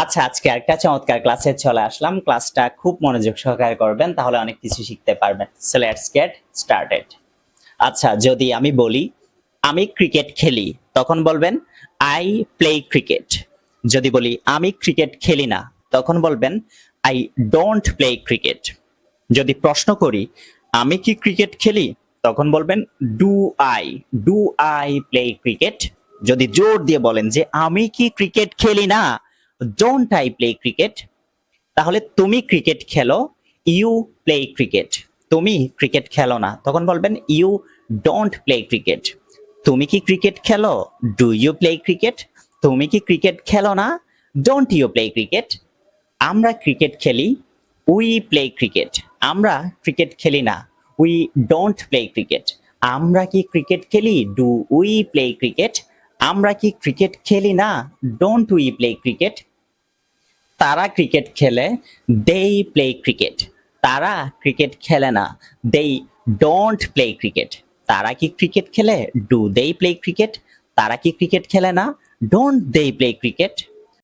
আচ্ছা, আজকে একটা চমৎকার ক্লাসে চলে আসলাম। ক্লাসটা খুব মনোযোগ সহকারে করবেন, তাহলে অনেক কিছু শিখতে পারবেন। So let's get started. আচ্ছা, যদি আমি বলি আমি ক্রিকেট খেলি, তখন বলবেন আই প্লে ক্রিকেট। যদি বলি আমি ক্রিকেট খেলি না, তখন বলবেন আই ডোন্ট প্লে ক্রিকেট। যদি প্রশ্ন করি আমি কি ক্রিকেট খেলি, তখন বলবেন do I do I play cricket. যদি জোর দিয়ে বলেন যে আমি কি ক্রিকেট খেলি না, ডোন্ট আই প্লে ক্রিকেট, তাহলে তুমি ক্রিকেট খেলো, ইউ প্লে ক্রিকেট। তুমি ক্রিকেট খেলো না, তখন বলবেন ইউ ডোন্ট প্লে ক্রিকেট। তুমি কি ক্রিকেট খেলো, ডু ইউ প্লে ক্রিকেট। তুমি কি ক্রিকেট খেলো না, ডোন্ট ইউ প্লে ক্রিকেট। আমরা ক্রিকেট খেলি, উই প্লে ক্রিকেট। আমরা ক্রিকেট খেলি না, উই ডোন্ট প্লে ক্রিকেট। আমরা কি ক্রিকেট খেলি, ডু উই প্লে ক্রিকেট। আমরা কি ক্রিকেট খেলি না, ডোন্ট উই প্লে ক্রিকেট। তারা ক্রিকেট খেলে, দে প্লে ক্রিকেট। তারা ক্রিকেট খেলে না, দে ডোন্ট প্লে ক্রিকেট। তারা কি ক্রিকেট খেলে, ডু দে প্লে ক্রিকেট। তারা কি ক্রিকেট খেলে না, ডোন্ট দে প্লে ক্রিকেট।